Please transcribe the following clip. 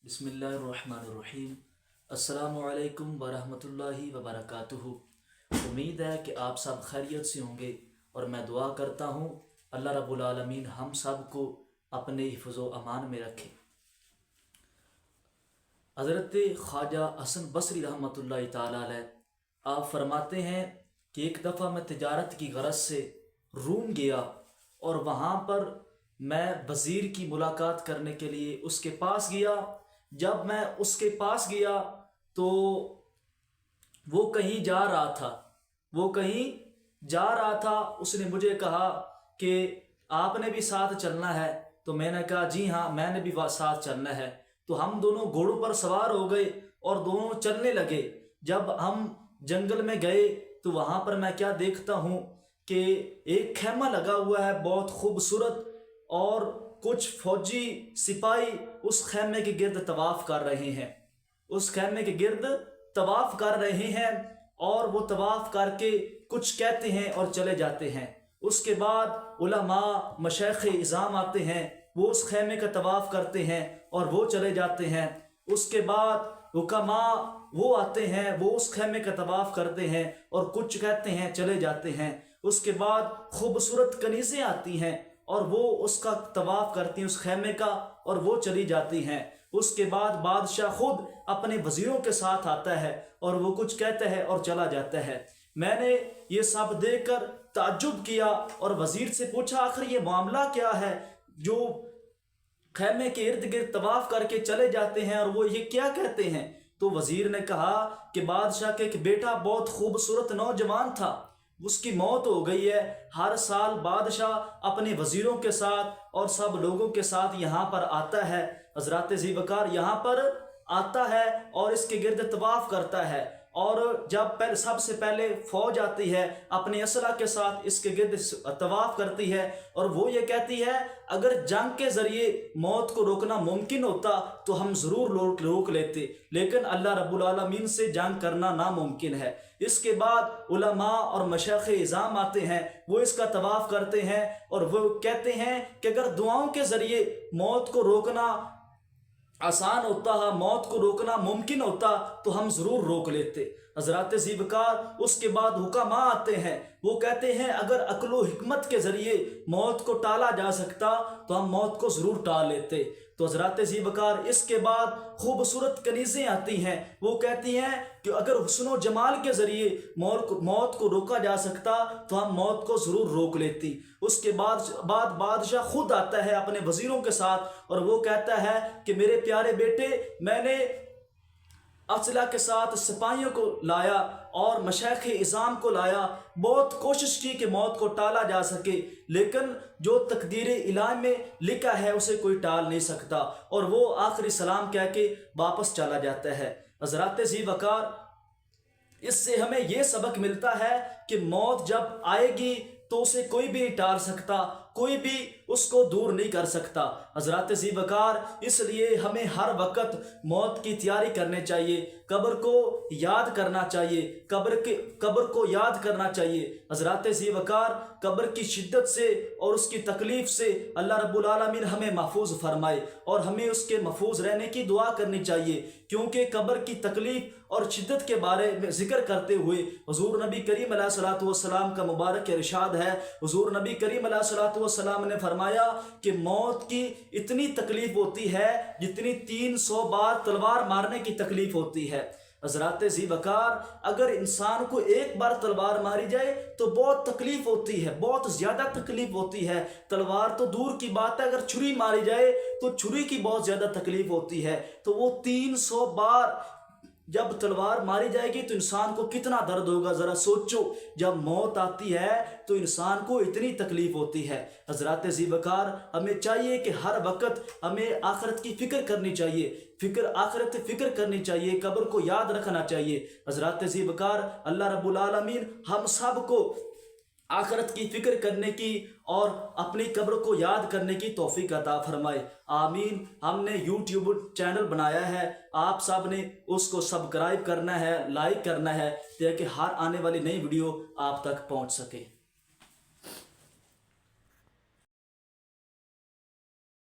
बिस्मिल्लाहिर्रहमानिर्रहीम। अस्सलामु अलैकुम वरहमतुल्लाहि वबरकातुहू। उम्मीद है कि आप सब खैरियत से होंगे और मैं दुआ करता हूँ अल्लाह रब्बुल आलमीन हम सब को अपने हिफ्ज़ो अमान में रखे। हज़रत ख्वाजा हसन बसरी रहमतुल्लाहि ताला अलैह आप फरमाते हैं कि एक दफ़ा मैं तिजारत की गरज से रूम गया और वहाँ पर मैं वज़ीर की मुलाकात करने के लिए उसके पास गया। जब मैं उसके पास गया तो वो कहीं जा रहा था। उसने मुझे कहा कि आपने भी साथ चलना है, तो मैंने कहा जी हाँ मैंने भी साथ चलना है। तो हम दोनों घोड़ों पर सवार हो गए और दोनों चलने लगे। जब हम जंगल में गए तो वहाँ पर मैं क्या देखता हूँ कि एक खैमा लगा हुआ है बहुत खूबसूरत, और कुछ फौजी सिपाही उस खैमे के गिर्द तवाफ़ कर रहे हैं और वो तवाफ़ करके कुछ कहते हैं और चले जाते हैं। उसके बाद उलमा मशाइख़ इज़ाम आते हैं, वो उस खैमे का तवाफ़ करते हैं और वो चले जाते हैं। उसके बाद हुक्मा वो आते हैं, वो उस खैमे का तवाफ़ करते हैं और कुछ कहते हैं चले जाते हैं। उसके बाद खूबसूरत कनीज़ें आती हैं और वो उसका तवाफ़ करती हैं उस खैमे का और वो चली जाती हैं। उसके बाद बादशाह खुद अपने वज़ीरों के साथ आता है और वो कुछ कहता है और चला जाता है। मैंने ये सब देखकर ताज्जुब किया और वज़ीर से पूछा आखिर ये मामला क्या है, जो खैमे के इर्द गिर्द तवाफ़ करके चले जाते हैं और वो ये क्या कहते हैं। तो वज़ीर ने कहा कि बादशाह के एक बेटा बहुत खूबसूरत नौजवान था, उसकी मौत हो गई है। हर साल बादशाह अपने वज़ीरों के साथ और सब लोगों के साथ यहाँ पर आता है, हज़रत ज़ीवकार यहाँ पर आता है और इसके गिर्द तवाफ़ करता है। और जब सबसे पहले फ़ौज आती है अपने असला के साथ इसके गिर्द तवाफ़ करती है और वो ये कहती है अगर जंग के ज़रिए मौत को रोकना मुमकिन होता तो हम ज़रूर रोक लेते, लेकिन अल्लाह रब्बुल आलमीन से जंग करना नामुमकिन है। इसके बाद उलमा और मशाइख़ इज़ाम आते हैं, वो इसका तवाफ़ करते हैं और वो कहते हैं कि अगर दुआओं के ज़रिए मौत को रोकना आसान होता है, मौत को रोकना मुमकिन होता तो हम ज़रूर रोक लेते। हज़रत ज़ीवकार उसके बाद हुक्मा आते हैं, वो कहते हैं अगर अक्ल व हिकमत के ज़रिए मौत को टाला जा सकता तो हम मौत को ज़रूर टाल लेते। तो हज़रत ज़ीवकार इसके बाद खूबसूरत कनीज़ें आती हैं, वो कहती हैं कि अगर हुस्न व जमाल के ज़रिए मौत को रोका जा सकता तो हम मौत को ज़रूर रोक लेती। उसके बाद बादशाह खुद आता है अपने वज़ीरों के साथ और वो कहता है कि मेरे प्यारे बेटे, मैंने असला के साथ सिपाहियों को लाया और मशाइख़ इज़ाम को लाया, बहुत कोशिश की कि मौत को टाला जा सके, लेकिन जो तकदीर इलाही में लिखा है उसे कोई टाल नहीं सकता। और वो आखिरी सलाम कह के वापस चला जाता है। हज़रत ज़ीवकार इससे हमें ये सबक मिलता है कि मौत जब आएगी तो उसे कोई भी नहीं टाल सकता, कोई भी उसको दूर नहीं कर सकता। हज़रत ज़ीवकार इसलिए हमें हर वक्त मौत की तैयारी करनी चाहिए, कब्र को याद करना चाहिए, कब्र को याद करना चाहिए। हज़रत ज़ीवकार कब्र की शिद्दत से और उसकी तकलीफ़ से अल्लाह रब्बुल आलमीन हमें महफूज फरमाए और हमें उसके महफूज रहने की दुआ करनी चाहिए, क्योंकि कब्र की तकलीफ़ और शिद्दत के बारे में ज़िक्र करते हुए हुज़ूर नबी करीम अलैहिस्सलातु वस्सलाम का मुबारक इरशाद है। हुज़ूर नबी करीम अलैहिस्सलातु वस्सलाम ने फरमाया कि मौत की इतनी तकलीफ़ होती है जितनी 300 बार तलवार मारने की तकलीफ़ होती है। हज़रत ज़ीवकार अगर इंसान को एक बार तलवार मारी जाए तो बहुत तकलीफ़ होती है, बहुत ज़्यादा तकलीफ़ होती है। तलवार तो दूर की बात है, अगर छुरी मारी जाए तो छुरी की बहुत ज़्यादा तकलीफ़ होती है। तो वो 300 बार जब तलवार मारी जाएगी तो इंसान को कितना दर्द होगा, ज़रा सोचो। जब मौत आती है तो इंसान को इतनी तकलीफ़ होती है। हज़रत ज़ीवकार हमें चाहिए कि हर वक्त हमें आखिरत की फ़िक्र करनी चाहिए, आखिरत फ़िक्र करनी चाहिए, कब्र को याद रखना चाहिए। हज़रत ज़ीवकार अल्लाह रब्बुल आलमीन हम सब को आखिरत की फ़िक्र करने की और अपनी कब्र को याद करने की तौफीक अता फरमाए, आमीन। हमने यूट्यूब चैनल बनाया है, आप सब ने उसको सब्सक्राइब करना है, लाइक करना है, ताकि हर आने वाली नई वीडियो आप तक पहुंच सके।